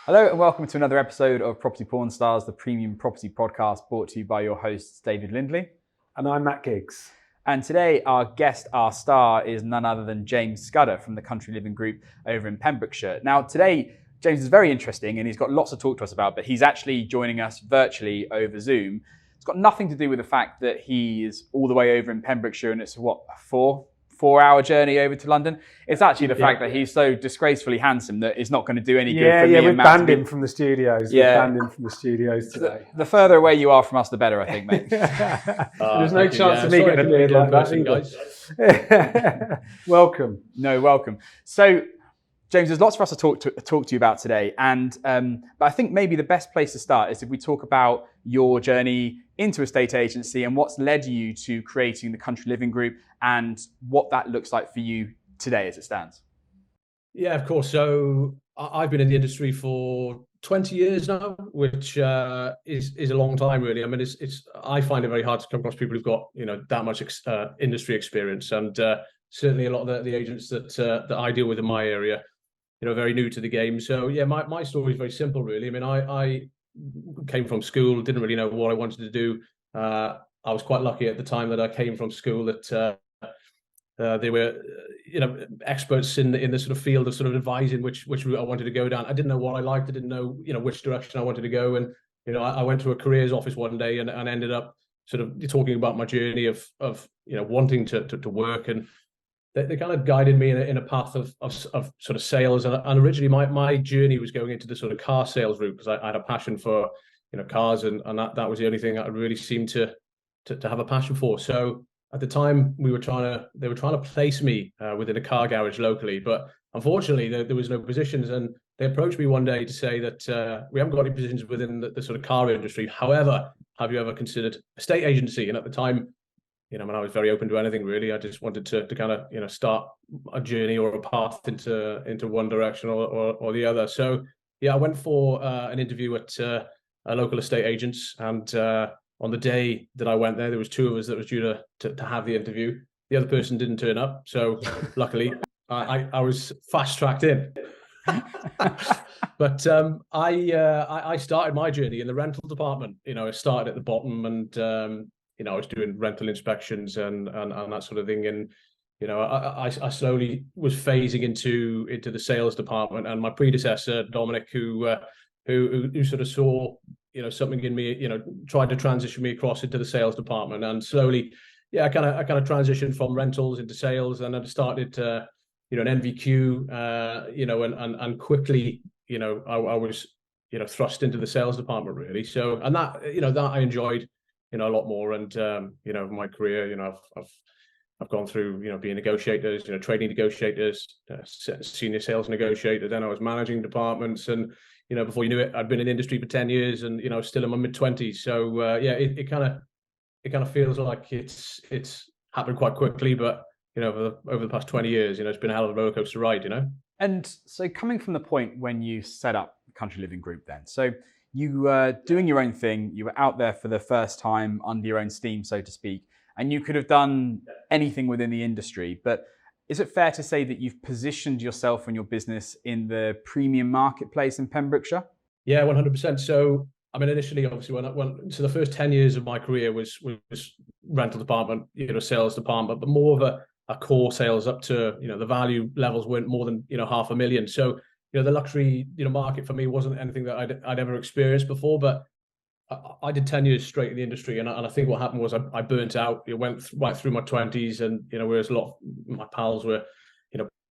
Hello and welcome to another episode of Property-Pxrn Stars, the premium property podcast brought to you by your hosts David Lindley. And I'm Matt Giggs. And today our guest, our star, is none other than James Skudder from the Country Living Group over in Pembrokeshire. Now today, James is very interesting and he's got lots to talk to us about, but he's actually joining us virtually over Zoom. It's got nothing to do with the fact that he is all the way over in Pembrokeshire and it's a four-hour journey over to London. It's actually the fact that he's so disgracefully handsome that it's not going to do any good for me. We've banned him from the studios. We've banned him from the studios today. The further away you are from us, the better, I think, mate. There's no chance of me getting a beard like that, guys. Welcome. No, welcome. So, James, there's lots for us to talk to you about today, and but I think maybe the best place to start is if we talk about your journey into a state agency and what's led you to creating the Country Living Group and what that looks like for you today as it stands. Yeah, of course. So I've been in the industry for 20 years now, which is a long time, really. I mean, I find it very hard to come across people who've got that much industry experience, and certainly a lot of the agents that I deal with in my area, very new to the game. So yeah, my story is very simple, really. I mean, I came from school, didn't really know what I wanted to do. I was quite lucky at the time that I came from school that they were, experts in the sort of field of sort of advising which route I wanted to go down. I didn't know what I liked. I didn't know, which direction I wanted to go. And, I went to a careers office one day and ended up sort of talking about my journey of wanting to work. And they kind of guided me in a path of sort of sales. And originally my journey was going into the sort of car sales route because I had a passion for, cars. And that was the only thing that I really seemed to have a passion for. So at the time they were trying to place me within a car garage locally, but unfortunately there was no positions. And they approached me one day to say that we haven't got any positions within the sort of car industry. However, have you ever considered a state agency? And at the time, I was very open to anything, really. I just wanted to kind of, start a journey or a path into one direction or the other. So yeah, I went for an interview at a local estate agents, and on the day that I went there was two of us that was due to have the interview. The other person didn't turn up, so luckily I was fast tracked in. But I started my journey in the rental department. I started at the bottom, and I was doing rental inspections and that sort of thing. And I slowly was phasing into the sales department. And my predecessor Dominic, who sort of saw something in me, tried to transition me across into the sales department. And slowly, I kind of transitioned from rentals into sales, and I started an NVQ, and quickly, I was thrust into the sales department, really. So, and that that I enjoyed a lot more. And my career, I've gone through being negotiators, trading negotiators, senior sales negotiator. Then I was managing departments, and before you knew it, I'd been in industry for 10 years, and still in my mid-20s. So it kind of feels like it's happened quite quickly, but over the past 20 years, it's been a hell of a roller coaster ride. And so coming from the point when you set up Country Living Group, then so you were doing your own thing, you were out there for the first time under your own steam, so to speak, and you could have done anything within the industry. But is it fair to say that you've positioned yourself and your business in the premium marketplace in Pembrokeshire? Yeah, 100%. So, I mean, initially, obviously, so the first 10 years of my career was rental department, sales department, but more of a core sales up to, the value levels weren't more than, $500,000. So, the luxury, market for me wasn't anything that I'd ever experienced before, but I did 10 years straight in the industry. And I think what happened was I burnt out. It went right through my 20s, and, whereas a lot of my pals were,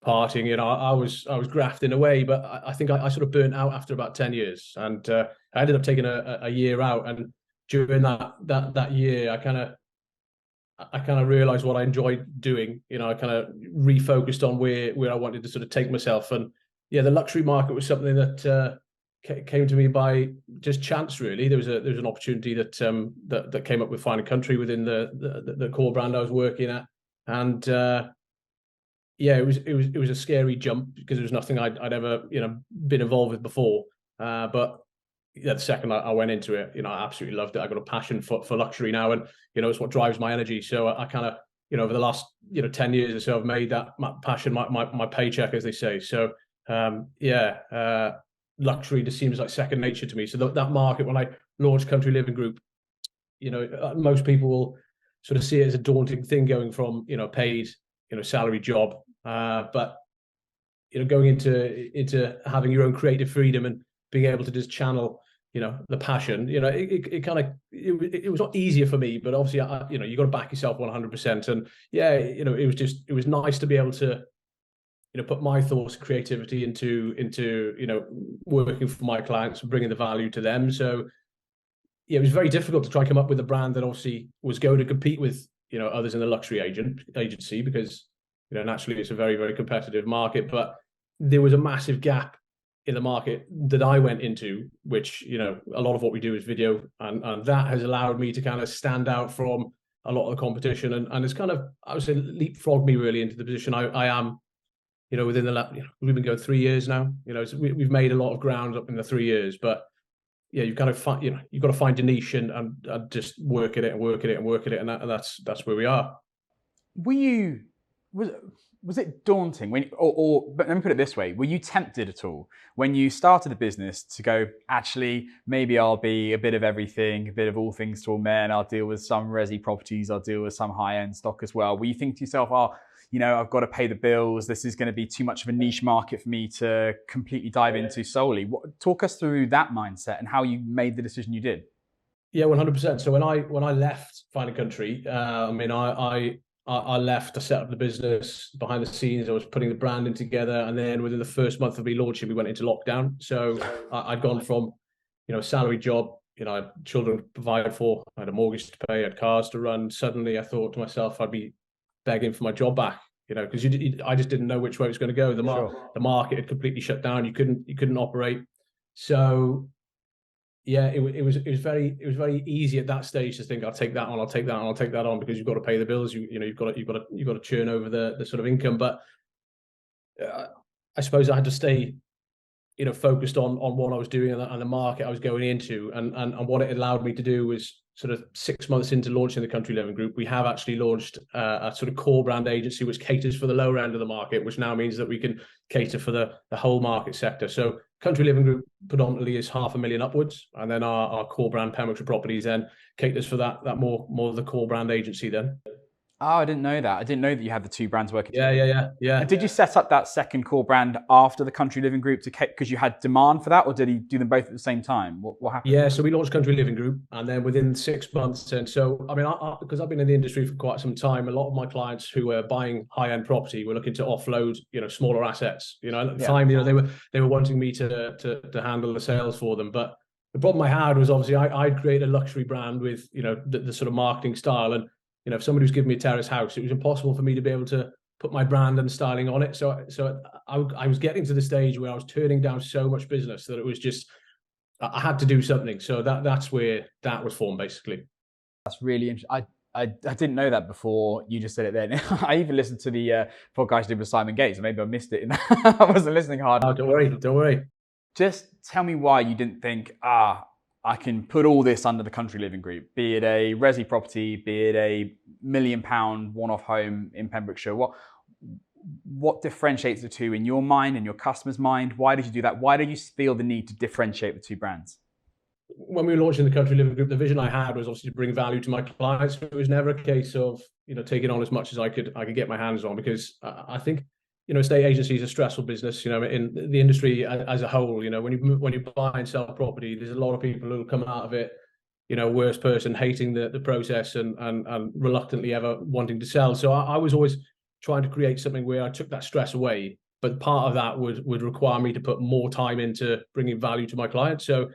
partying, I was grafting away, but I think I sort of burnt out after about 10 years. And I ended up taking a year out. And during that year, I kind of realized what I enjoyed doing. I kind of refocused on where I wanted to sort of take myself. And yeah, the luxury market was something that came to me by just chance, really. There was an opportunity that came up with Fine and Country within the core brand I was working at, and it was a scary jump because it was nothing I'd ever been involved with before. But the second I went into it, I absolutely loved it. I got a passion for luxury now, and it's what drives my energy. So I kind of over the last 10 years or so, I've made that my passion my paycheck, as they say. So luxury just seems like second nature to me. So that market, when I launched Country Living Group, most people will sort of see it as a daunting thing, going from paid salary job, but going into having your own creative freedom and being able to just channel the passion. It was not easier for me, but obviously you got to back yourself 100%. And it was nice to be able to put my thoughts, creativity into working for my clients and bringing the value to them. So it was very difficult to try and come up with a brand that obviously was going to compete with others in the luxury agency, because naturally it's a very, very competitive market. But there was a massive gap in the market that I went into, which a lot of what we do is video, and that has allowed me to kind of stand out from a lot of the competition, and it's kind of, I would say, leapfrogged me really into the position I am within we've been going 3 years now. So we've made a lot of ground up in the 3 years, but you've got to find you've got to find a niche and just work at it, and that's where we are. Was it daunting when, but let me put it this way, were you tempted at all when you started the business to go, actually, maybe I'll be a bit of everything, a bit of all things to all men, I'll deal with some resi properties, I'll deal with some high-end stock as well? Were you thinking to yourself, I've got to pay the bills, this is going to be too much of a niche market for me to completely dive into solely? Talk us through that mindset and how you made the decision you did. Yeah, 100%. So when I left Fine & Country, I left to set up the business behind the scenes. I was putting the branding together, and then within the first month of me launching, we went into lockdown. So I'd gone from a salary job, I had children provided for, I had a mortgage to pay, I had cars to run. Suddenly I thought to myself, I'd be begging for my job back, because I just didn't know which way it was going to go. The market had completely shut down. You couldn't operate. So yeah, it was very easy at that stage to think, I'll take that on, because you've got to pay the bills. You've got to churn over the sort of income. But I suppose I had to stay focused on what I was doing and the market I was going into, and what it allowed me to do was, sort of 6 months into launching the Country Living Group, we have actually launched a sort of core brand agency which caters for the lower end of the market, which now means that we can cater for the whole market sector. So Country Living Group predominantly is 500,000 upwards, and then our core brand Pembrokeshire Properties then caters for that more of the core brand agency then. Oh, I didn't know that. I didn't know that you had the two brands working together. Yeah. And did you set up that second core brand after the Country Living Group because you had demand for that, or did you do them both at the same time? What happened? Yeah, so we launched Country Living Group, and then within 6 months, and so because I've been in the industry for quite some time, a lot of my clients who were buying high-end property were looking to offload, smaller assets. At the time, they were wanting me to handle the sales for them, but the problem I had was, obviously I'd create a luxury brand with the sort of marketing style, and if somebody was giving me a terrace house, it was impossible for me to be able to put my brand and styling on it. So I was getting to the stage where I was turning down so much business that it was just, I had to do something. So that's where that was formed, basically. That's really interesting. I didn't know that before you just said it then. I even listened to the podcast you did with Simon Gates. Maybe I missed it. I wasn't listening hard. Oh, don't worry. Just tell me why you didn't think, I can put all this under the Country Living Group, be it a resi property, be it a £1 million one-off home in Pembrokeshire. What differentiates the two in your mind and your customer's mind? Why did you do that? Why did you feel the need to differentiate the two brands? When we were launching the Country Living Group, the vision I had was obviously to bring value to my clients. It was never a case of taking on as much as I could get my hands on, because I think estate agency is a stressful business. In the industry as a whole, when you buy and sell property, there's a lot of people who will come out of it, worst person, hating the process and reluctantly ever wanting to sell. So I was always trying to create something where I took that stress away, but part of that would require me to put more time into bringing value to my clients. So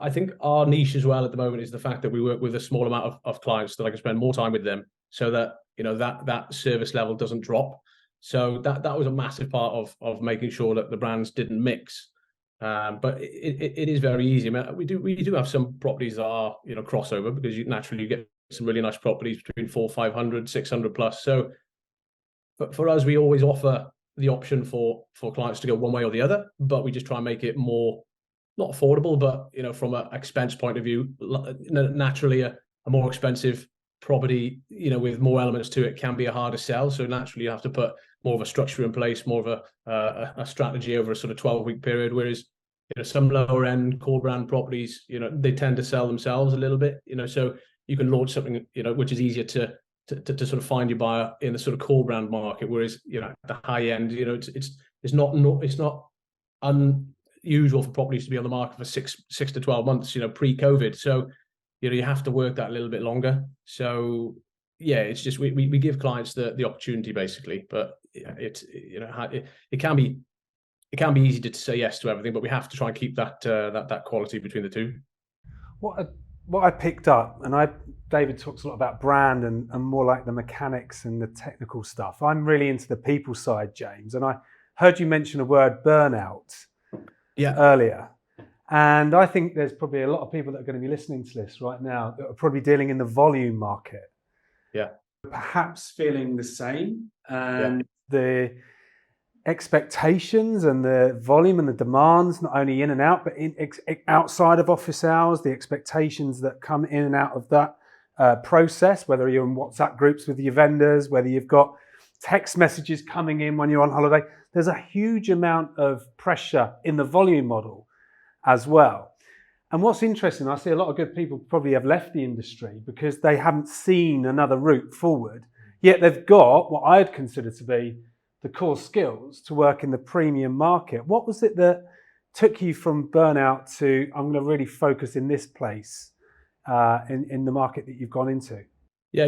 I think our niche as well at the moment is the fact that we work with a small amount of clients that I can spend more time with them, so that that service level doesn't drop. So that was a massive part of making sure that the brands didn't mix. But it is very easy. We do have some properties that are crossover, because you get some really nice properties between 400, 500, 600 plus. So but for us, we always offer the option for clients to go one way or the other, but we just try and make it more, not affordable, but from an expense point of view, naturally a more expensive property, with more elements to it can be a harder sell. So naturally you have to put more of a structure in place, more of a strategy over a sort of 12-week period. Whereas, some lower end core brand properties, they tend to sell themselves a little bit, so you can launch something, which is easier to sort of find your buyer in the sort of core brand market. Whereas, at the high end, it's not unusual for properties to be on the market for six to 12 months, pre-COVID. So, you have to work that a little bit longer. So yeah, it's just we give clients the opportunity basically, but it can be easy to say yes to everything, but we have to try and keep that quality between the two. What I picked up, and David talks a lot about brand and more like the mechanics and the technical stuff. I'm really into the people side, James, and I heard you mention a word, burnout, earlier. And I think there's probably a lot of people that are going to be listening to this right now that are probably dealing in the volume market. Yeah. Perhaps feeling the same, and the expectations and the volume and the demands, not only in and out, but outside of office hours, the expectations that come in and out of that process, whether you're in WhatsApp groups with your vendors, whether you've got text messages coming in when you're on holiday. There's a huge amount of pressure in the volume model as well. And what's interesting, I see a lot of good people probably have left the industry because they haven't seen another route forward, yet they've got what I'd consider to be the core skills to work in the premium market. What was it that took you from burnout to, I'm going to really focus in this place in the market that you've gone into? Yeah,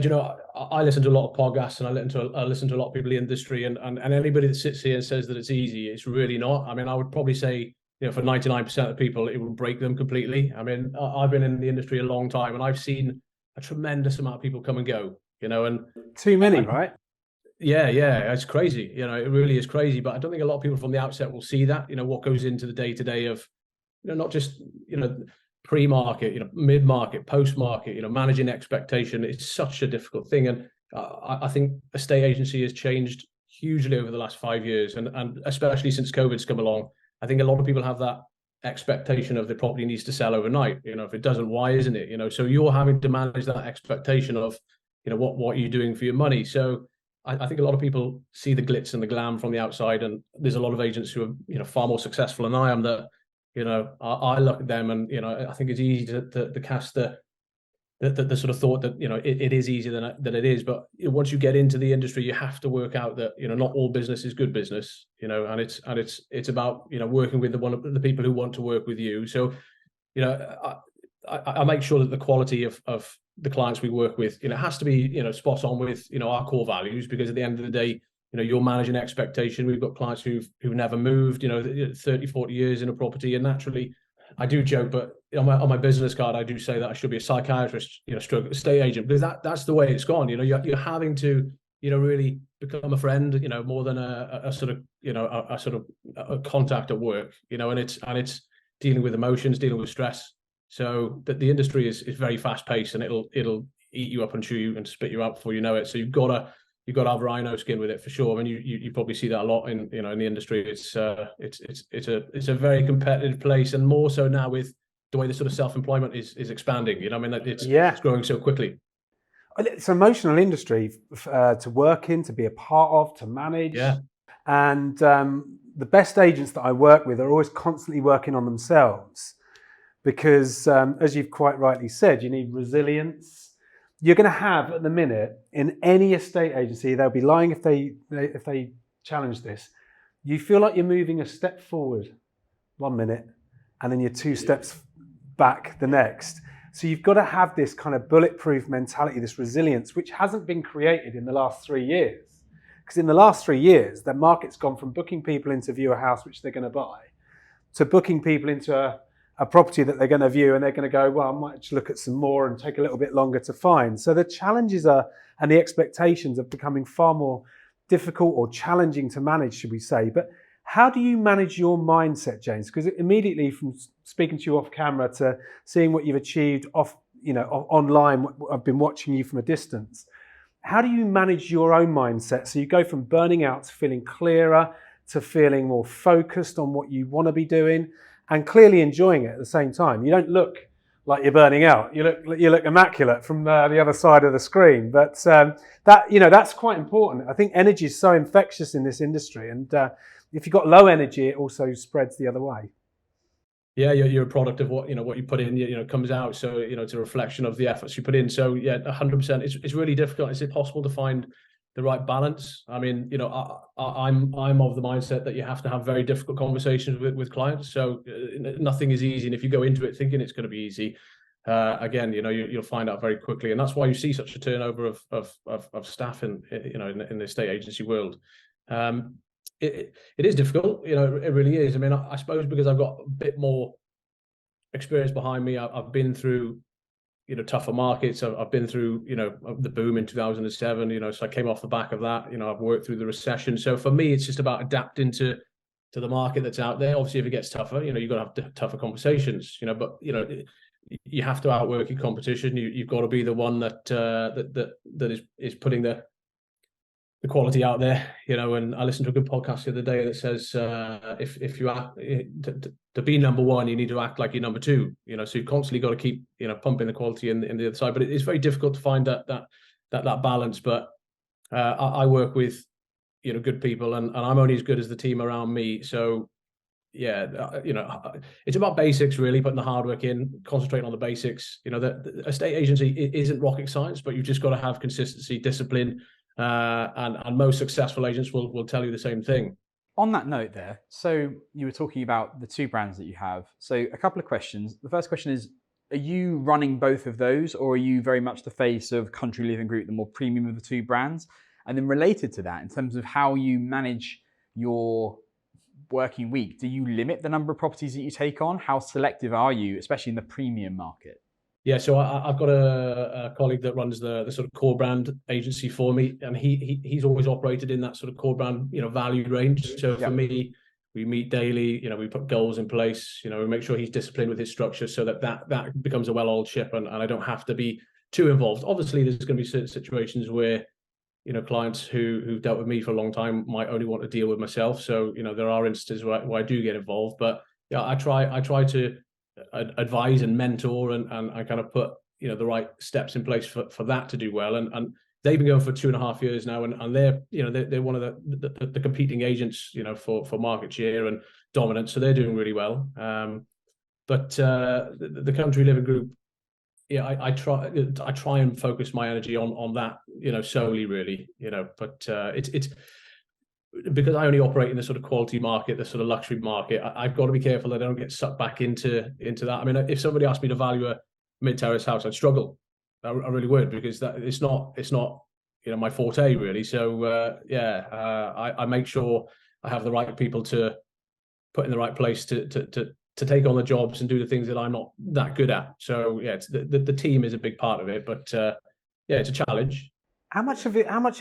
I listen to a lot of podcasts, and I listen to a lot of people in the industry, and anybody that sits here and says that it's easy, it's really not. I mean, I would probably say, for 99% of people, it will break them completely. I mean, I've been in the industry a long time, and I've seen a tremendous amount of people come and go, and too many, right? Yeah, it's crazy. It really is crazy. But I don't think a lot of people from the outset will see that, what goes into the day-to-day of, not just, pre-market, mid-market, post-market, managing expectation. It's such a difficult thing. And I think estate agency has changed hugely over the last 5 years. And especially since COVID's come along, I think a lot of people have that expectation of the property needs to sell overnight. If it doesn't, why isn't it? So you're having to manage that expectation of, what are you doing for your money? So I think a lot of people see the glitz and the glam from the outside, and there's a lot of agents who are, far more successful than I am that, I look at them and, I think it's easy to cast the sort of thought that, it is easier than it is. But once you get into the industry, you have to work out that, not all business is good business, and it's about, working with the people who want to work with you. So, I make sure that the quality of the clients we work with, has to be, spot on with, our core values, because at the end of the day, you're managing expectation. We've got clients who've never moved, 30, 40 years in a property. And naturally, I do joke, but on my business card, I do say that I should be a psychiatrist, stroke estate agent, because that's the way it's gone. You're having to, really become a friend, more than a sort of, a contact at work, and it's dealing with emotions, dealing with stress. So that the industry is very fast paced, and it'll eat you up and chew you and spit you out before you know it. So you've got to have rhino skin with it for sure. I mean, you probably see that a lot in the industry. It's a very competitive place, and more so now with the way the sort of self-employment is expanding. It's growing so quickly. It's an emotional industry to work in, to be a part of, to manage. Yeah. And the best agents that I work with are always constantly working on themselves, because as you've quite rightly said, you need resilience. You're going to have, at the minute, in any estate agency, they'll be lying if they challenge this. You feel like you're moving a step forward 1 minute, and then you're 2 steps back the next. So you've got to have this kind of bulletproof mentality, this resilience, which hasn't been created in the last 3 years. Because in the last 3 years, the market's gone from booking people in to view a house which they're going to buy, to booking people into a property that they're going to view, and they're going to go, well, I might just look at some more and take a little bit longer to find. So the challenges and the expectations are becoming far more difficult or challenging to manage, should we say. But how do you manage your mindset, James? Because immediately from speaking to you off camera to seeing what you've achieved online, I've been watching you from a distance. How do you manage your own mindset? So you go from burning out to feeling clearer, to feeling more focused on what you want to be doing, and clearly enjoying it at the same time. You don't look like you're burning out. You look immaculate from the other side of the screen. But that's quite important. I think energy is so infectious in this industry, and if you've got low energy, it also spreads the other way. Yeah, you're a product of what you put in. Comes out. So it's a reflection of the efforts you put in. So yeah, 100%. It's really difficult. Is it possible to find the right balance? I mean, I'm of the mindset that you have to have very difficult conversations with clients. So nothing is easy, and if you go into it thinking it's going to be easy, again, you'll find out very quickly, and that's why you see such a turnover of staff in the estate agency world. It is difficult, it really is. I mean, I suppose because I've got a bit more experience behind me, I've been through tougher markets. I've been through the boom in 2007, so I came off the back of that. I've worked through the recession. So for me, it's just about adapting to the market that's out there. Obviously, if it gets tougher, you've got to have tougher conversations, but you have to outwork your competition. You've got to be the one that is putting the quality out there, and I listened to a good podcast the other day that says if you act to be number one, you need to act like you're number two, so you've constantly got to keep pumping the quality in the other side. But it's very difficult to find that balance. But I work with good people, and I'm only as good as the team around me. So yeah, it's about basics, really, putting the hard work in, concentrating on the basics. The estate agency isn't rocket science, but you've just got to have consistency, discipline. And most successful agents will tell you the same thing. On that note there, so you were talking about the two brands that you have. So a couple of questions. The first question is, are you running both of those, or are you very much the face of Country Living Group, the more premium of the two brands? And then related to that, in terms of how you manage your working week, do you limit the number of properties that you take on? How selective are you, especially in the premium market? Yeah, so I've got a colleague that runs the sort of core brand agency for me, and he's always operated in that sort of core brand value range. So for me, we meet daily. We put goals in place. We make sure he's disciplined with his structure so that becomes a well-oiled ship, and I don't have to be too involved. Obviously, there's going to be certain situations where clients who've dealt with me for a long time might only want to deal with myself. So there are instances where I do get involved, but yeah, I try to advise and mentor and kind of put the right steps in place for that to do well, and they've been going for 2.5 years now, and they're they're one of the competing agents for market share and dominance, so they're doing really well. But the Country Living Group, I try and focus my energy on that solely, really, but it's because I only operate in the sort of quality market, the sort of luxury market. I've got to be careful that I don't get sucked back into that. I mean, if somebody asked me to value a mid-terrace house, I'd struggle. I really would, because it's not my forte, really. So I make sure I have the right people to put in the right place to take on the jobs and do the things that I'm not that good at. So yeah, the team is a big part of it, but it's a challenge. How much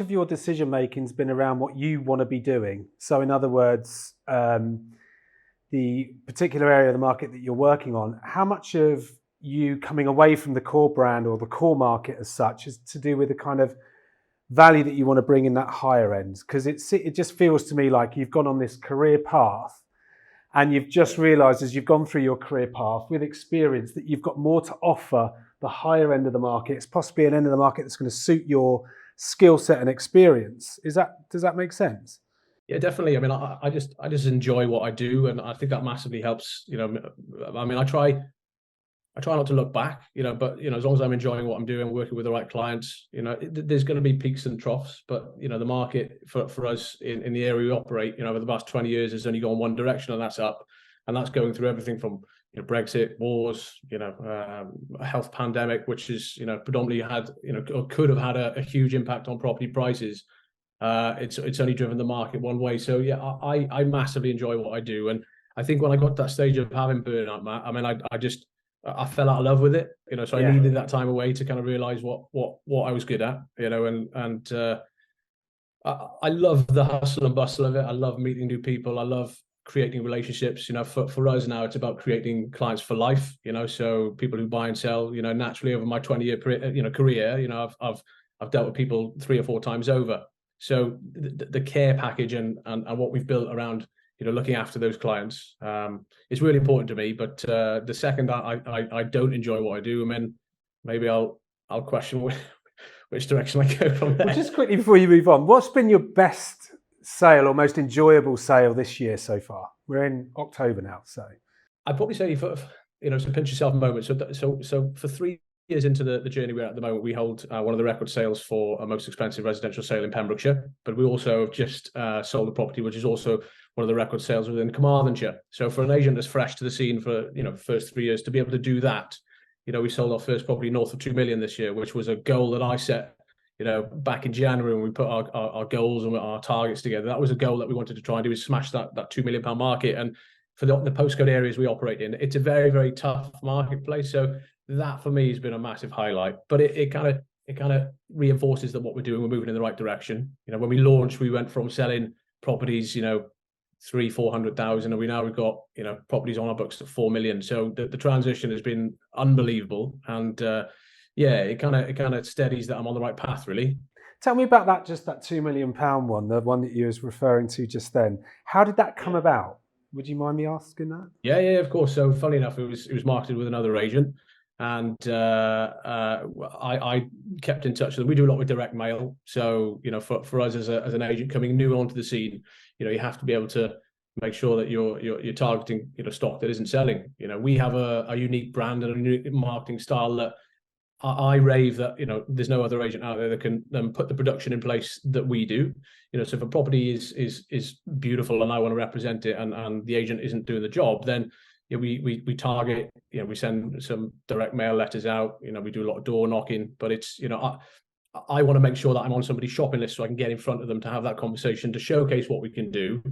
of your decision making's been around what you want to be doing? So in other words, the particular area of the market that you're working on, how much of you coming away from the core brand or the core market as such is to do with the kind of value that you want to bring in that higher end? Because it just feels to me like you've gone on this career path, and you've just realised as you've gone through your career path with experience that you've got more to offer the higher end of the market. It's possibly an end of the market that's going to suit your skill set and experience. Does that make sense? Yeah, definitely. I mean, I just enjoy what I do, and I think that massively helps. I mean, I try not to look back, but as long as I'm enjoying what I'm doing, working with the right clients, there's going to be peaks and troughs, but the market for us in the area we operate, over the past 20 years has only gone one direction, and that's up, and that's going through everything from Brexit, wars, a health pandemic, which is predominantly had or could have had a huge impact on property prices. It's only driven the market one way. So yeah, I massively enjoy what I do, and I think when I got to that stage of having burnout, Matt, I mean, I fell out of love with it, so I needed that time away to kind of realize what I was good at, and I love the hustle and bustle of it. I love meeting new people. I love creating relationships. For us now, it's about creating clients for life, so people who buy and sell, naturally over my 20-year career, I've dealt with people 3 or 4 times over. So the care package and what we've built around looking after those clients. It's really important to me. But the second that I don't enjoy what I do, I mean, maybe I'll question which direction I go from there. Well, just quickly before you move on, what's been your best sale or most enjoyable sale this year so far? We're in October now, so I'd probably say for some pinch yourself moments. So for 3 years into the journey we're at the moment, we hold one of the record sales for a most expensive residential sale in Pembrokeshire. But we also have just sold a property which is also one of the record sales within Carmarthenshire. So for an agent that's fresh to the scene for first 3 years to be able to do that, we sold our first property north of 2 million this year, which was a goal that I set, back in January when we put our goals and our targets together. That was a goal that we wanted to try and do, is smash that £2 million market. And for the postcode areas we operate in, it's a very, very tough marketplace. So that for me has been a massive highlight. But it kind of reinforces that what we're doing, we're moving in the right direction. When we launched, we went from selling properties, 300,000-400,000, and we've got properties on our books at 4 million. So the transition has been unbelievable, and it kind of steadies that I'm on the right path, really. Tell me about that £2 million one, the one that you was referring to just then. How did that come about? Would you mind me asking that? Yeah, of course. So funny enough, it was marketed with another agent, and I kept in touch with them. We do a lot with direct mail. So for us as an agent coming new onto the scene, you have to be able to make sure that you're targeting stock that isn't selling. We have a unique brand and a unique marketing style that I rave that there's no other agent out there that can put the production in place that we do. So if a property is beautiful and I want to represent it, and the agent isn't doing the job, then we target. We send some direct mail letters out. We do a lot of door knocking, but it's I want to make sure that I'm on somebody's shopping list so I can get in front of them to have that conversation, to showcase what we can do.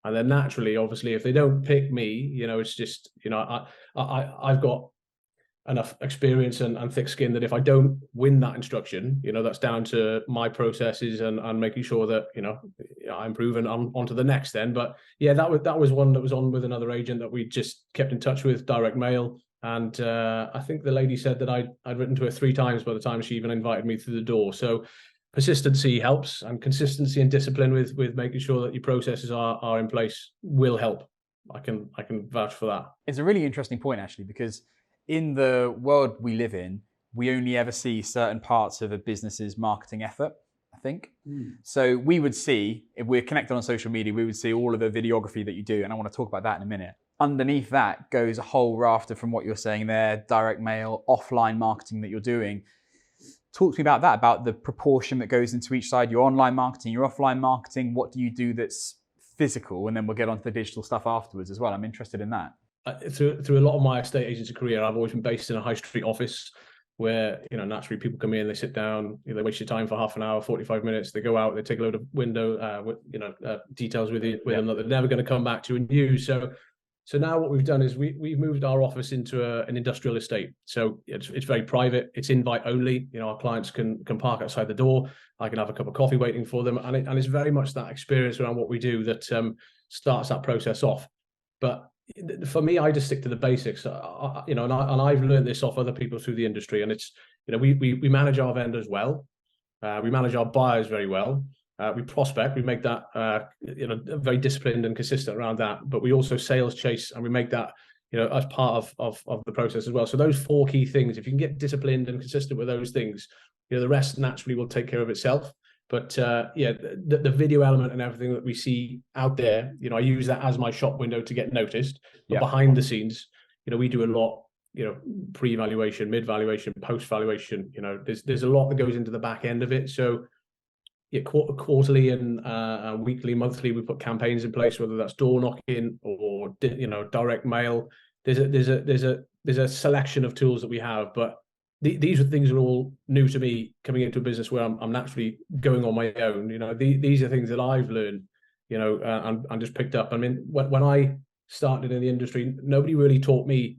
And then naturally, obviously, if they don't pick me, it's just I've got enough experience and thick skin that if I don't win that instruction, that's down to my processes and making sure that I improve and I'm on to the next then. But yeah, that was one that was on with another agent that we just kept in touch with, direct mail. And I think the lady said that I'd written to her 3 times by the time she even invited me through the door. So persistency helps, and consistency and discipline with making sure that your processes are in place will help. I can vouch for that. It's a really interesting point, actually, because in the world we live in, we only ever see certain parts of a business's marketing effort, I think. So we would see, if we're connected on social media, we would see all of the videography that you do, and I want to talk about that in a minute. Underneath that goes a whole raft of, from what you're saying there, direct mail, offline marketing that you're doing. Talk to me about that, about the proportion that goes into each side, your online marketing, your offline marketing. What do you do that's physical? And then we'll get onto the digital stuff afterwards as well. I'm interested in that. Through a lot of my estate agency career, I've always been based in a high street office where, naturally people come in, they sit down, they waste your time for half an hour, 45 minutes, they go out, they take a load of window, details with them that they're never going to come back to and use. So now what we've done is we've moved our office into an industrial estate. So it's very private. It's invite only. Our clients can park outside the door. I can have a cup of coffee waiting for them, and it's very much that experience around what we do that starts that process off. But for me, I just stick to the basics. And I've learned this off other people through the industry. And it's we manage our vendors well. We manage our buyers very well. We prospect, we make that very disciplined and consistent around that, but we also sales chase, and we make that as part of the process as well. So those 4 key things, if you can get disciplined and consistent with those things, the rest naturally will take care of itself. But the video element and everything that we see out there, I use that as my shop window to get noticed. But behind the scenes, we do a lot, pre-valuation, mid-valuation, post-valuation. There's a lot that goes into the back end of it. So quarterly and weekly, monthly, we put campaigns in place, whether that's door knocking or direct mail. There's a selection of tools that we have, but these are things that are all new to me coming into a business where I'm naturally going on my own. These are things that I've learned, and just picked up. I mean, when I started in the industry, nobody really taught me,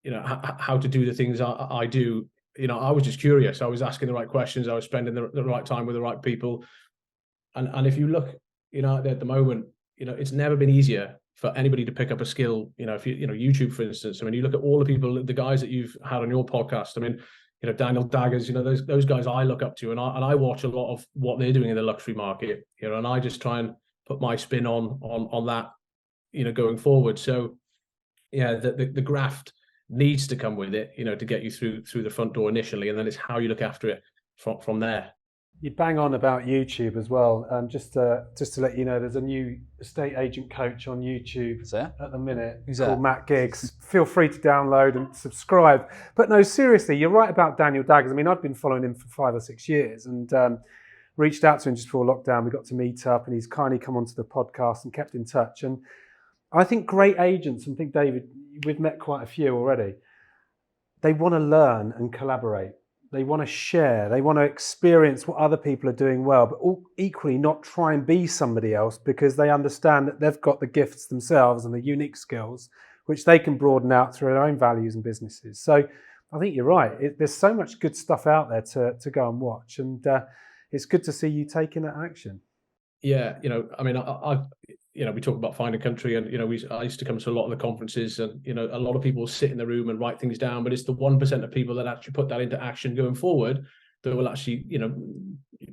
how to do the things I do. I was just curious. I was asking the right questions. I was spending the right time with the right people. And if you look, at the moment, it's never been easier for anybody to pick up a skill. If YouTube, for instance, I mean, you look at all the people, the guys that you've had on your podcast. I mean, Daniel Daggers, those guys I look up to, and I watch a lot of what they're doing in the luxury market, and I just try and put my spin on that going forward. So yeah, the graft needs to come with it, to get you through the front door initially, and then it's how you look after it from there. You bang on about YouTube as well. Just to let you know, there's a new estate agent coach on YouTube at the minute called Matt Giggs. Feel free to download and subscribe. But no, seriously, you're right about Daniel Daggers. I mean, I've been following him for 5 or 6 years, and reached out to him just before lockdown. We got to meet up, and he's kindly come onto the podcast and kept in touch. And I think great agents, and I think, David, we've met quite a few already, they want to learn and collaborate. They want to share. They want to experience what other people are doing well, but equally not try and be somebody else, because they understand that they've got the gifts themselves and the unique skills, which they can broaden out through their own values and businesses. So I think you're right. There's so much good stuff out there to go and watch. And it's good to see you taking that action. Yeah, I mean, we talk about find a country, and I used to come to a lot of the conferences, and a lot of people sit in the room and write things down, but it's the 1% of people that actually put that into action going forward that will actually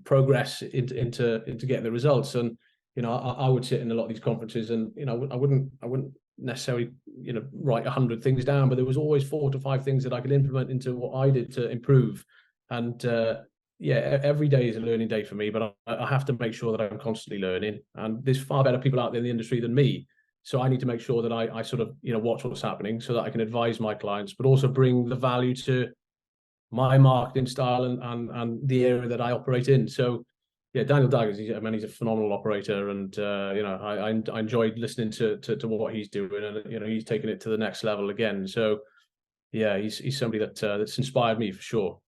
progress into getting the results. And I would sit in a lot of these conferences, and I wouldn't necessarily write 100 things down, but there was always 4 to 5 things that I could implement into what I did to improve. And yeah, every day is a learning day for me, but I have to make sure that I'm constantly learning. And there's far better people out there in the industry than me. So I need to make sure that I sort of, watch what's happening so that I can advise my clients, but also bring the value to my marketing style and the area that I operate in. So yeah, Daniel Daggers, he's a phenomenal operator, and I enjoyed listening to what he's doing, and he's taking it to the next level again. So yeah, he's somebody that's inspired me for sure.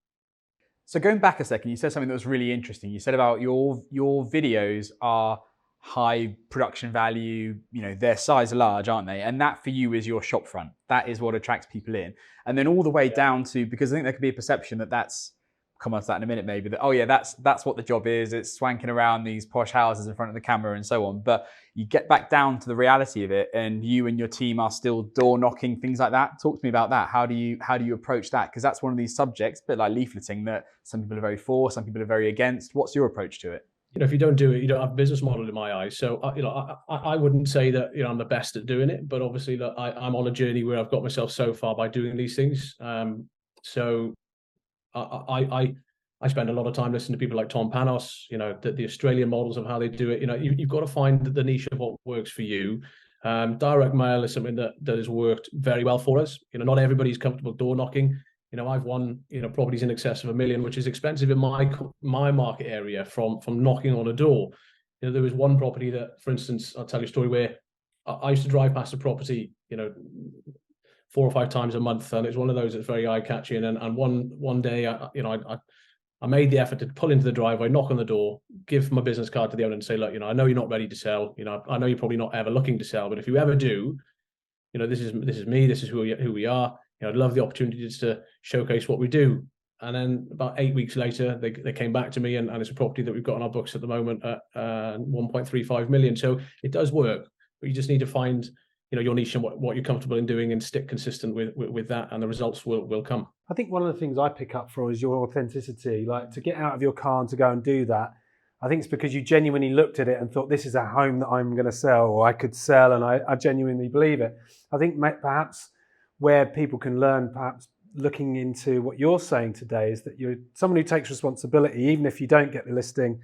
So going back a second, you said something that was really interesting. You said about your videos are high production value, their size large, aren't they? And that for you is your shop front. That is what attracts people in. And then all the way down to, because I think there could be a perception that's, come on to that in a minute maybe, that, oh yeah, that's what the job is. It's swanking around these posh houses in front of the camera and so on. But you get back down to the reality of it, and you and your team are still door knocking, things like that. Talk to me about that. How do you approach that? Because that's one of these subjects, a bit like leafleting, that some people are very for, some people are very against. What's your approach to it? If you don't do it, you don't have a business model in my eyes. So, I wouldn't say that, I'm the best at doing it, but obviously that I'm on a journey where I've got myself so far by doing these things. So I spend a lot of time listening to people like Tom Panos, the Australian models of how they do it. You've got to find the niche of what works for you. Direct mail is something that has worked very well for us. Not everybody's comfortable door knocking. I've won, properties in excess of $1 million, which is expensive in my market area from knocking on a door. There was one property that, for instance, I'll tell you a story where I used to drive past a property, 4 or 5 times a month, and it's one of those that's very eye-catching. And one day, I made the effort to pull into the driveway, knock on the door, give my business card to the owner, and say, look, I know you're not ready to sell. I know you're probably not ever looking to sell, but if you ever do, this is me. This is who we are. I'd love the opportunity just to showcase what we do. And then about 8 weeks later, they came back to me, and it's a property that we've got on our books at the moment at 1.35 million. So it does work, but you just need to find your niche and what you're comfortable in doing, and stick consistent with that, and the results will come. I think one of the things I pick up for is your authenticity. Like, to get out of your car and to go and do that, I think it's because you genuinely looked at it and thought, this is a home that I'm going to sell, or I could sell, and I genuinely believe it. I think perhaps where people can learn, perhaps looking into what you're saying today, is that you're someone who takes responsibility. Even if you don't get the listing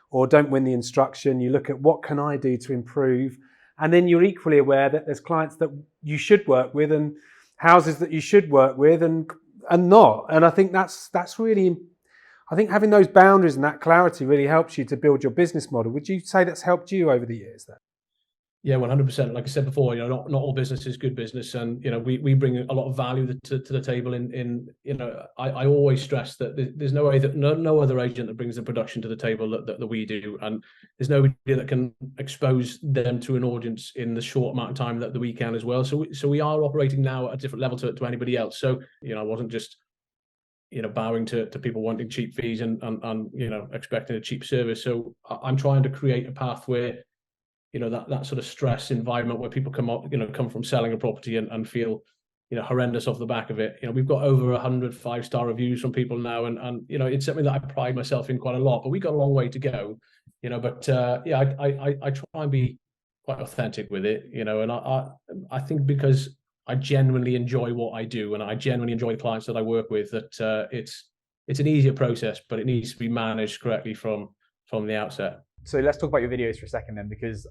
or don't win the instruction, you look at, what can I do to improve? And then you're equally aware that there's clients that you should work with, and houses that you should work with, and not. And I think that's really, I think having those boundaries and that clarity really helps you to build your business model. Would you say that's helped you over the years then? Yeah, 100%. Like I said before, not all business is good business, and we bring a lot of value to the table. I always stress that there's no way that no other agent that brings the production to the table that we do, and there's nobody that can expose them to an audience in the short amount of time that we can as well. So we are operating now at a different level to anybody else. So I wasn't just bowing to people wanting cheap fees and expecting a cheap service. So I'm trying to create a path where that sort of stress environment where people come from selling a property and feel horrendous off the back of it. We've got over 100 5-star reviews from people now, and it's something that I pride myself in quite a lot, but we got a long way to go. I try and be quite authentic with it, you know. And I think because I genuinely enjoy what I do, and I genuinely enjoy the clients that I work with, that it's an easier process, but it needs to be managed correctly from the outset. So let's talk about your videos for a second then, because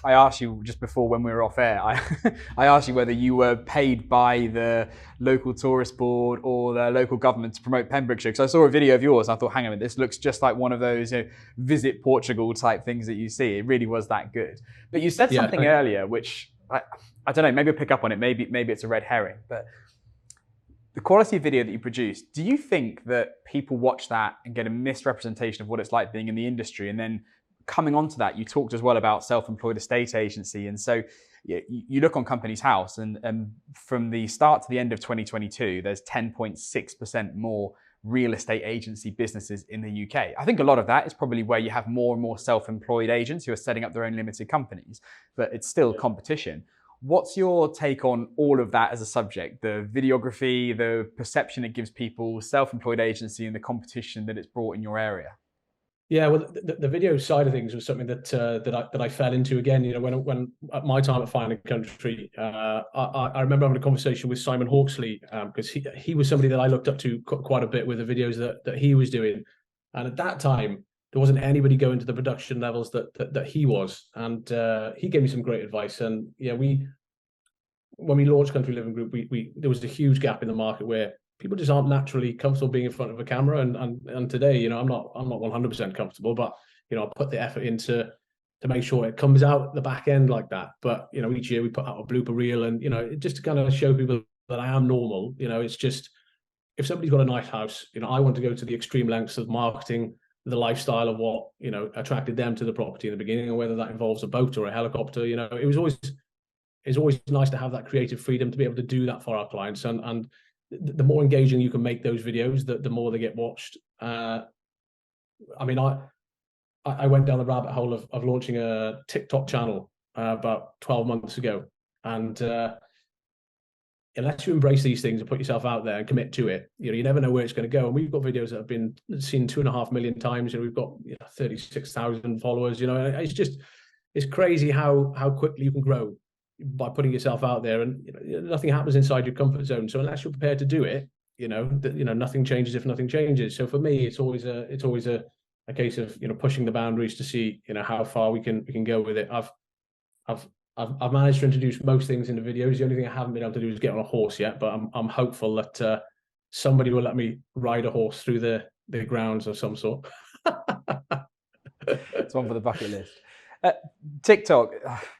I asked you just before when we were off air, I asked you whether you were paid by the local tourist board or the local government to promote Pembrokeshire. Because I saw a video of yours and I thought, hang on a minute, this looks just like one of those, you know, visit Portugal type things that you see. It really was that good. But you said something earlier, which I don't know, maybe I'll pick up on it. Maybe it's a red herring, but the quality of video that you produce, do you think that people watch that and get a misrepresentation of what it's like being in the industry? And then coming onto that, you talked as well about self-employed estate agency. And so you look on Companies House, and from the start to the end of 2022, there's 10.6% more real estate agency businesses in the UK. I think a lot of that is probably where you have more and more self-employed agents who are setting up their own limited companies, but it's still competition. What's your take on all of that as a subject? The videography, the perception it gives people, self-employed agency, and the competition that it's brought in your area? Yeah, well, the video side of things was something that I fell into again. You know, when at my time at Fine & Country, I remember having a conversation with Simon Hawksley, because he was somebody that I looked up to quite a bit with the videos that he was doing, and at that time there wasn't anybody going to the production levels that he was, and he gave me some great advice. And yeah, when we launched Country Living Group, there was a huge gap in the market where people just aren't naturally comfortable being in front of a camera. And today, you know, I'm not 100% comfortable, but you know, I put the effort into to make sure it comes out the back end like that. But you know, each year we put out a blooper reel, and you know, just to kind of show people that I am normal. You know, it's just, if somebody's got a nice house, you know, I want to go to the extreme lengths of marketing the lifestyle of what, you know, attracted them to the property in the beginning, and whether that involves a boat or a helicopter. You know, it's always nice to have that creative freedom to be able to do that for our clients. And the more engaging you can make those videos, the more they get watched. I mean, I went down the rabbit hole of launching a TikTok channel about 12 months ago. And unless you embrace these things and put yourself out there and commit to it, you know, you never know where it's going to go. And we've got videos that have been seen 2.5 million times. You know, we've got 36,000 followers. You know, it's crazy how quickly you can grow by putting yourself out there, and you know, nothing happens inside your comfort zone. So unless you're prepared to do it, you know, nothing changes if nothing changes. So for me, it's always a case of, you know, pushing the boundaries to see, you know, how far we can go with it. I've managed to introduce most things into videos. The only thing I haven't been able to do is get on a horse yet, but I'm hopeful that somebody will let me ride a horse through the grounds of some sort. It's one for the bucket list. TikTok,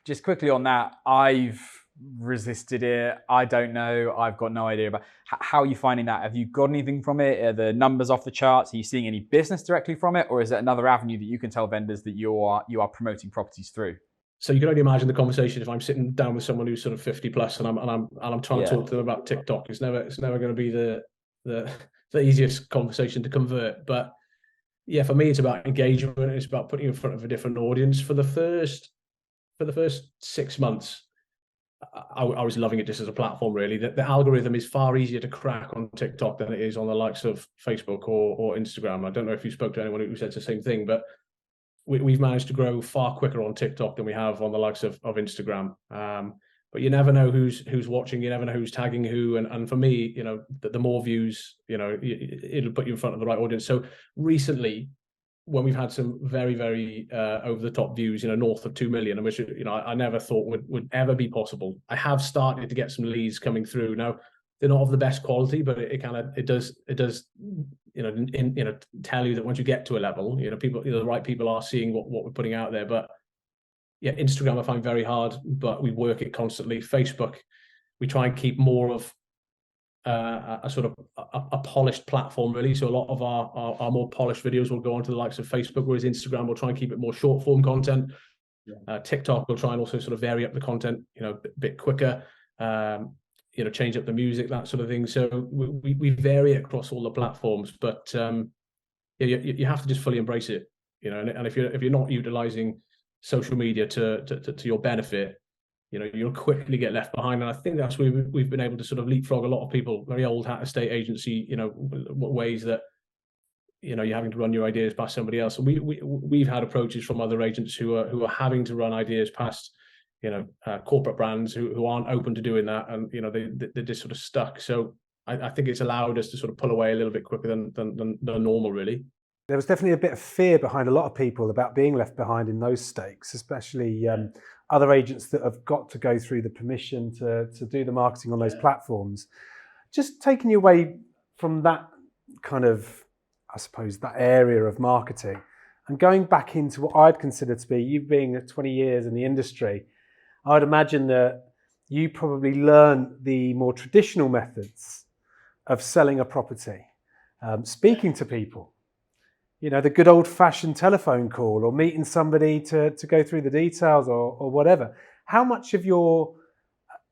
just quickly on that, I've resisted it. I don't know. I've got no idea about how are you finding that. Have you got anything from it? Are the numbers off the charts? Are you seeing any business directly from it, or is it another avenue that you can tell vendors that you are promoting properties through? So you can only imagine the conversation if I'm sitting down with someone who's sort of 50 plus, and I'm trying to talk to them about TikTok. It's never going to be the easiest conversation to convert. But yeah, for me, it's about engagement. It's about putting you in front of a different audience. For the first 6 months, I was loving it just as a platform, really. The algorithm is far easier to crack on TikTok than it is on the likes of Facebook or Instagram. I don't know if you spoke to anyone who said the same thing, but we've managed to grow far quicker on TikTok than we have on the likes of Instagram. But you never know who's watching. You never know who's tagging who. And for me, you know, the more views, you know, it'll put you in front of the right audience. So recently, when we've had some very, very over the top views, you know, north of 2 million, which, you know, I never thought would ever be possible. I have started to get some leads coming through. Now, they're not of the best quality, but it does, you know, tell you that once you get to a level, you know, people, you know, the right people are seeing what we're putting out there. But yeah, Instagram I find very hard, but we work it constantly. Facebook, we try and keep more of a sort of a polished platform, really. So a lot of our more polished videos will go onto the likes of Facebook, whereas Instagram will try and keep it more short form content. Yeah. TikTok will try and also sort of vary up the content, you know, a bit quicker, you know, change up the music, that sort of thing. So we vary it across all the platforms, but yeah, you have to just fully embrace it, you know. And if you're not utilizing social media to your benefit, you know, you'll quickly get left behind. And I think that's where we've been able to sort of leapfrog a lot of people, very old hat estate agency, you know, ways that, you know, you're having to run your ideas past somebody else. And we've had approaches from other agents who are having to run ideas past corporate brands who aren't open to doing that, and they're just sort of stuck. So I think it's allowed us to sort of pull away a little bit quicker than normal, really. There was definitely a bit of fear behind a lot of people about being left behind in those stakes, especially other agents that have got to go through the permission to do the marketing on those platforms. Just taking you away from that kind of, I suppose, that area of marketing and going back into what I'd consider to be, you being 20 years in the industry, I'd imagine that you probably learned the more traditional methods of selling a property, speaking to people. The good old-fashioned telephone call or meeting somebody to go through the details or whatever. How much of your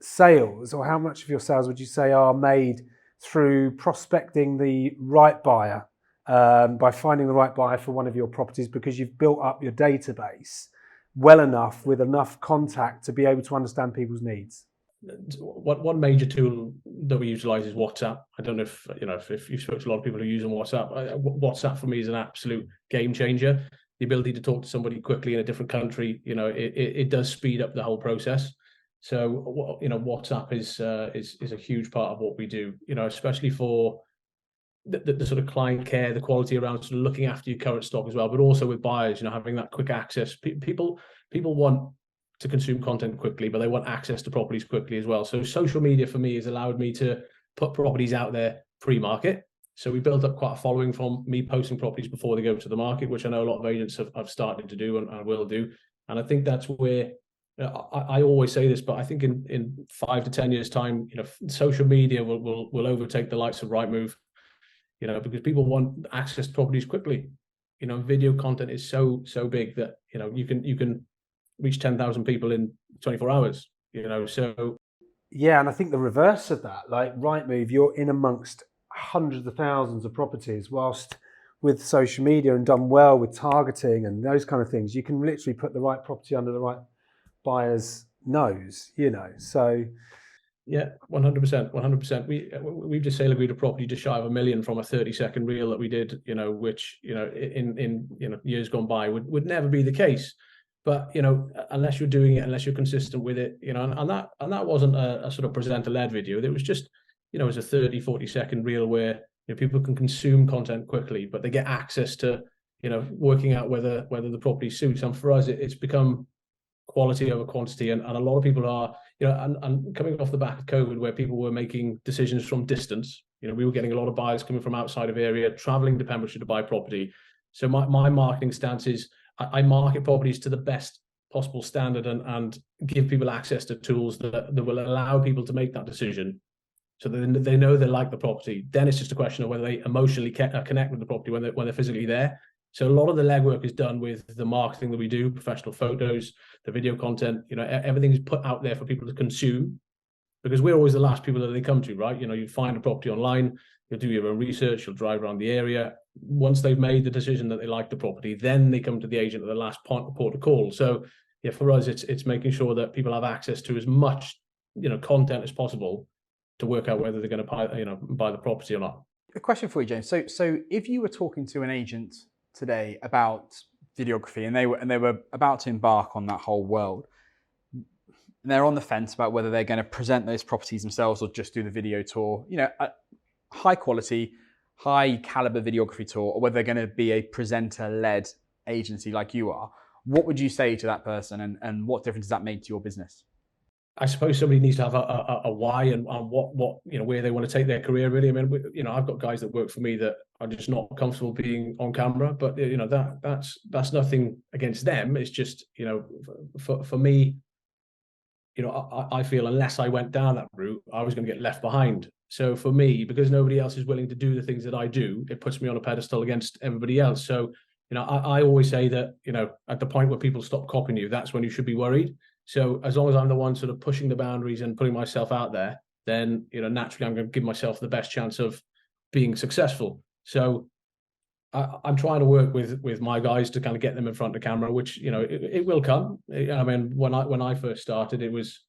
sales would you say are made through prospecting the right buyer, by finding the right buyer for one of your properties because you've built up your database well enough with enough contact to be able to understand people's needs? One major tool that we utilize is WhatsApp. I don't know if you spoke to a lot of people who are using WhatsApp. WhatsApp for me is an absolute game changer. The ability to talk to somebody quickly in a different country, it does speed up the whole process. So WhatsApp is a huge part of what we do. Especially for the sort of client care, the quality around sort of looking after your current stock as well, but also with buyers, having that quick access. People want to consume content quickly, but they want access to properties quickly as well. So social media for me has allowed me to put properties out there pre-market. So we built up quite a following from me posting properties before they go to the market, which I know a lot of agents have started to do and will do. And I think that's where I always say this, but I think in 5 to 10 years time, social media will overtake the likes of Rightmove, because people want access to properties quickly. Video content is so big that you can reach 10,000 people in 24 hours, so. Yeah, and I think the reverse of that, like Rightmove, you're in amongst hundreds of thousands of properties, whilst with social media and done well with targeting and those kind of things, you can literally put the right property under the right buyer's nose, so. Yeah, 100%. We've just sale agreed a property just shy of $1 million from a 30-second reel that we did, which in years gone by would never be the case. But unless you're doing it, unless you're consistent with it, and that wasn't a sort of presenter-led video. It was just, it was a 30-40-second reel where people can consume content quickly, but they get access to working out whether the property suits. And for us, it's become quality over quantity, and a lot of people are and coming off the back of COVID, where people were making decisions from distance. We were getting a lot of buyers coming from outside of area, traveling to Pembrokeshire to buy property. So my marketing stance is I market properties to the best possible standard and give people access to tools that will allow people to make that decision, so that they know they like the property. Then it's just a question of whether they emotionally connect with the property when they're physically there. So a lot of the legwork is done with the marketing that we do, professional photos, the video content. Everything is put out there for people to consume, because we're always the last people that they come to, right? You find a property online, you'll do your own research, you'll drive around the area. Once they've made the decision that they like the property, then they come to the agent at the last port of call. So yeah, for us, it's making sure that people have access to as much content as possible to work out whether they're going to buy the property or not. A question for you, James. So if you were talking to an agent today about videography and they were about to embark on that whole world, and they're on the fence about whether they're going to present those properties themselves or just do the video tour, a high quality, high caliber videography tour, or whether they're going to be a presenter-led agency like you are, what would you say to that person, and what difference does that make to your business? I suppose somebody needs to have a why and what where they want to take their career, really. I mean, I've got guys that work for me that are just not comfortable being on camera, but that's nothing against them. It's just for me, I feel unless I went down that route, I was going to get left behind. So for me, because nobody else is willing to do the things that I do, it puts me on a pedestal against everybody else. So I always say that at the point where people stop copying you, that's when you should be worried. So as long as I'm the one sort of pushing the boundaries and putting myself out there, then naturally I'm going to give myself the best chance of being successful. So I'm trying to work with my guys to kind of get them in front of the camera, which it will come. I mean, when I first started, it was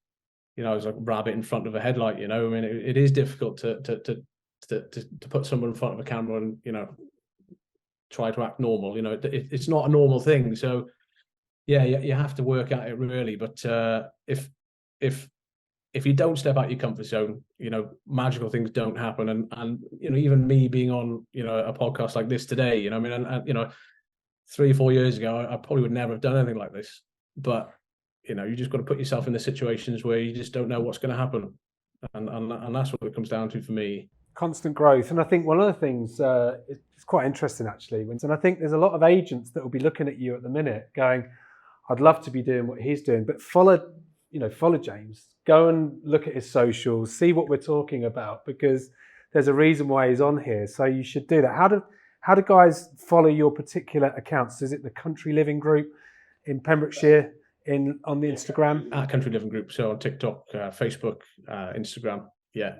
I was like a rabbit in front of a headlight. I mean, it is difficult to put someone in front of a camera and try to act normal. It's not a normal thing. So yeah, you have to work at it really. But if if you don't step out your comfort zone, magical things don't happen. And even me being on a podcast like this today, I mean, and 3 or 4 years ago, I probably would never have done anything like this. But you just got to put yourself in the situations where you just don't know what's going to happen, and that's what it comes down to for me. Constant growth. And I think one of the things it's quite interesting actually, and I think there's a lot of agents that will be looking at you at the minute going, I'd love to be doing what he's doing, but follow James. Go and look at his socials, see what we're talking about, because there's a reason why he's on here. So you should do that. How do guys follow your particular accounts? Is it the Country Living Group in Pembrokeshire on the Instagram? Country Living Group. So on TikTok, Facebook, Instagram. Yeah.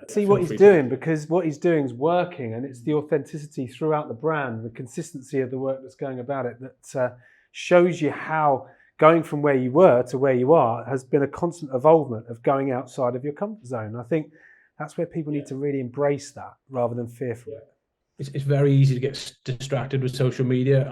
See what he's doing, because what he's doing is working, and it's the authenticity throughout the brand, the consistency of the work that's going about it that shows you how going from where you were to where you are has been a constant evolvement of going outside of your comfort zone. I think that's where people need to really embrace that rather than fear for it. It's very easy to get distracted with social media.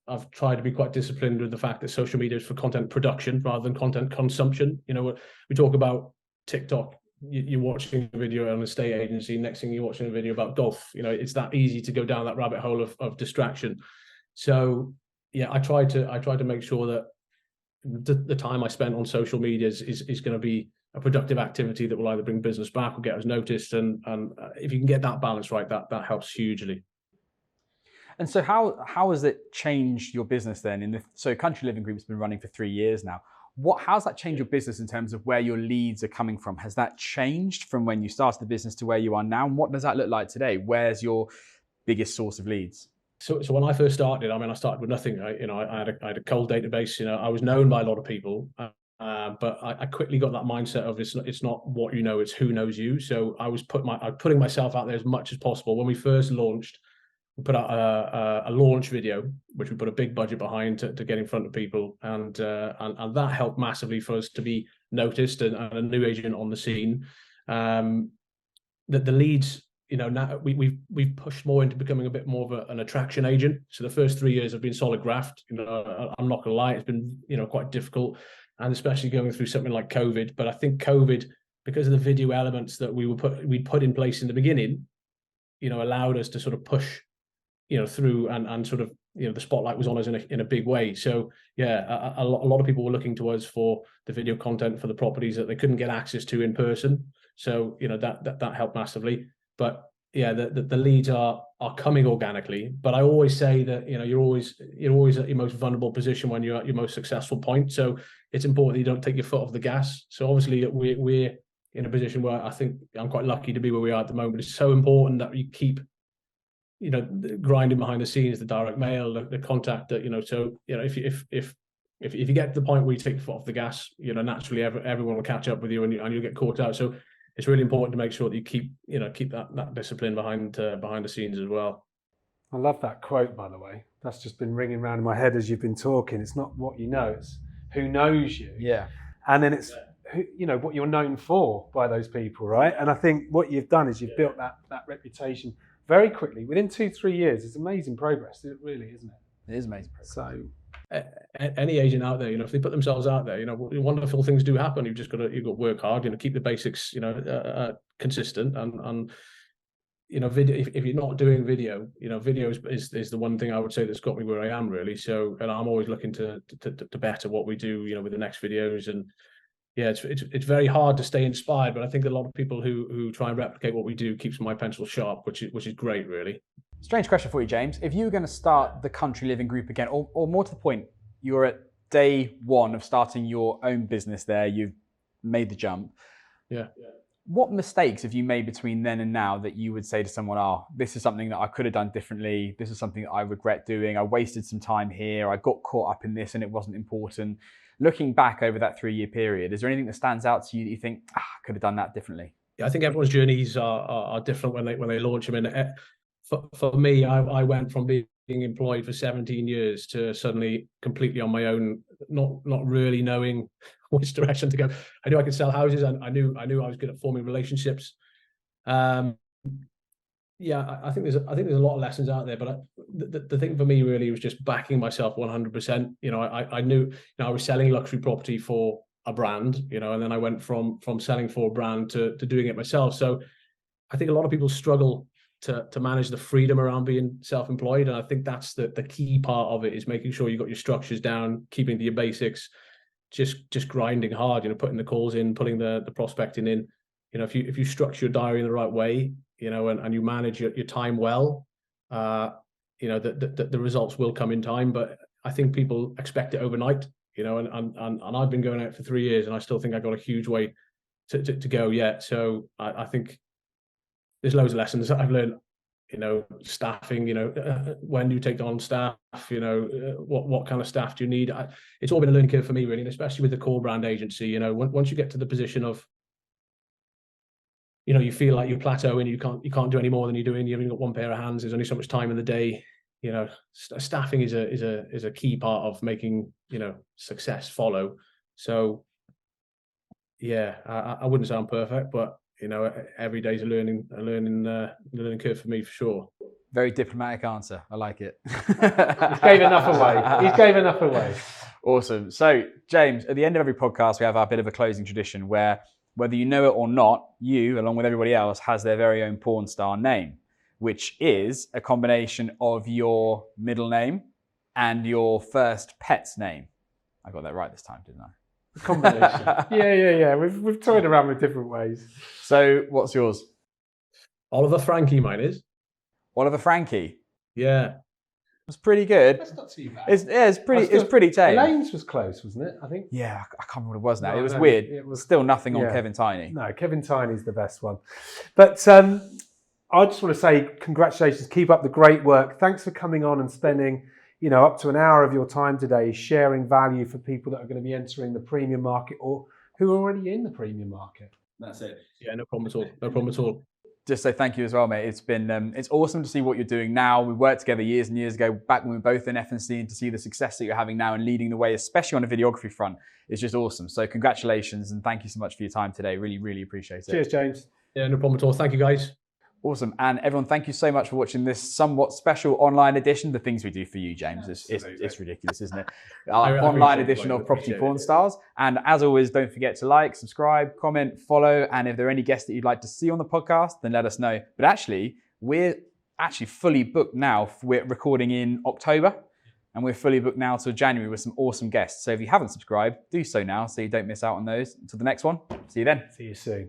I've tried to be quite disciplined with the fact that social media is for content production rather than content consumption. We talk about TikTok. You're watching a video on an estate agency. Next thing you're watching a video about golf. It's that easy to go down that rabbit hole of distraction. So yeah, I try to make sure that the time I spent on social media is going to be a productive activity that will either bring business back or get us noticed. And if you can get that balance right, that helps hugely. And so how has it changed your business then? So Country Living Group's been running for 3 years now. How's that changed your business in terms of where your leads are coming from? Has that changed from when you started the business to where you are now? And what does that look like today? Where's your biggest source of leads? So when I first started, I started with nothing. I had a cold database. I was known by a lot of people, but I quickly got that mindset of it's not what you know, it's who knows you. So I was putting myself out there as much as possible. When we first launched, we put out a launch video, which we put a big budget behind to get in front of people, and that helped massively for us to be noticed and a new agent on the scene. That the leads. Now we've pushed more into becoming a bit more of an attraction agent. So the first 3 years have been solid graft. I'm not gonna lie, it's been quite difficult, and especially going through something like COVID. But I think COVID, because of the video elements that we'd put in place in the beginning, allowed us to sort of push, through and sort of the spotlight was on us in a big way. So yeah, a lot of people were looking to us for the video content for the properties that they couldn't get access to in person. So that helped massively. But yeah, the leads are coming organically. But I always say that you're always at your most vulnerable position when you're at your most successful point. So it's important that you don't take your foot off the gas. So obviously we're in a position where I think I'm quite lucky to be where we are at the moment. It's so important that you keep grinding behind the scenes, the direct mail, the contact that So if you get to the point where you take your foot off the gas, naturally everyone will catch up with you and you'll get caught out. So it's really important to make sure that you keep that discipline behind the scenes as well. I love that quote, by the way. That's just been ringing around in my head as you've been talking. It's not what you know, it's who knows you. Yeah. And then it's what you're known for by those people, right? And I think what you've done is you've built that reputation very quickly. Within 2-3 years, it's amazing progress. It really, isn't it? It is amazing progress. So any agent out there, if they put themselves out there, wonderful things do happen. You've got to work hard, keep the basics, consistent, and video. If you're not doing video, video is the one thing I would say that's got me where I am really. So, and I'm always looking to better what we do, with the next videos. And yeah, it's very hard to stay inspired, but I think a lot of people who try and replicate what we do keeps my pencil sharp, which is great, really. Strange question for you, James. If you were going to start the Country Living Group again, or more to the point, you're at day one of starting your own business there, you've made the jump. Yeah. What mistakes have you made between then and now that you would say to someone, this is something that I could have done differently, this is something that I regret doing, I wasted some time here, I got caught up in this and it wasn't important. Looking back over that 3-year period, is there anything that stands out to you that you think, I could have done that differently? Yeah, I think everyone's journeys are different when they launch them. And for me, I went from being employed for 17 years to suddenly completely on my own, not really knowing which direction to go. I knew I could sell houses, and I knew I was good at forming relationships. Yeah, I think there's a lot of lessons out there, but the thing for me really was just backing myself 100%. You know, I knew, you know, I was selling luxury property for a brand, you know, and then I went from selling for a brand to doing it myself. So I think a lot of people struggle to manage the freedom around being self-employed, and I think that's the key part of it, is making sure you got your structures down, keeping to your basics, just grinding hard, you know, putting the calls in, putting the prospecting in. You know, if you structure your diary in the right way, you know, and you manage your time well, you know, the results will come in time. But I think people expect it overnight, you know, and I've been going out for 3 years, and I still think I got a huge way to go yet. So I think there's loads of lessons that I've learned, you know, staffing, you know, when do you take on staff, you know, what kind of staff do you need? It's all been a learning curve for me, really, and especially with the core brand agency. You know, once you get to the position of, you know, you feel like you're plateauing, you can't do any more than you're doing. You've only got one pair of hands. There's only so much time in the day. You know, staffing is a key part of making, you know, success follow. So yeah, I wouldn't say I'm perfect, but you know, every day's a learning curve for me, for sure. Very diplomatic answer. I like it. He gave enough away. He gave enough away. Awesome. So, James, at the end of every podcast, we have our bit of a closing tradition where, whether you know it or not, you, along with everybody else, has their very own porn star name, which is a combination of your middle name and your first pet's name. I got that right this time, didn't I? Combination. Yeah. We've toyed around with different ways. So, what's yours? Oliver Frankie, mine is. Oliver Frankie. Yeah. It's pretty good. That's not too bad. It's pretty tame. Elaine's was close, wasn't it? I think. Yeah, I can't remember what it was now. No, it was no, weird. it was Still nothing on Kevin Tiny. No, Kevin Tiny's the best one. But I just want to say congratulations. Keep up the great work. Thanks for coming on and spending, you know, up to an hour of your time today sharing value for people that are going to be entering the premium market or who are already in the premium market. That's it. Yeah, no problem at all. No problem at all. Just say thank you as well, mate. It's been it's awesome to see what you're doing now. We worked together years and years ago, back when we were both in F&C, and to see the success that you're having now and leading the way, especially on the videography front, is just awesome. So congratulations and thank you so much for your time today. Really, really appreciate it. Cheers, James. Yeah, no problem at all. Thank you, guys. Awesome. And everyone, thank you so much for watching this somewhat special online edition. The things we do for you, James, it's ridiculous, isn't it? Our online edition of Property Porn Stars. And as always, don't forget to like, subscribe, comment, follow. And if there are any guests that you'd like to see on the podcast, then let us know. But actually, we're fully booked now. We're recording in October and we're fully booked now till January with some awesome guests. So if you haven't subscribed, do so now so you don't miss out on those. Until the next one, see you then. See you soon.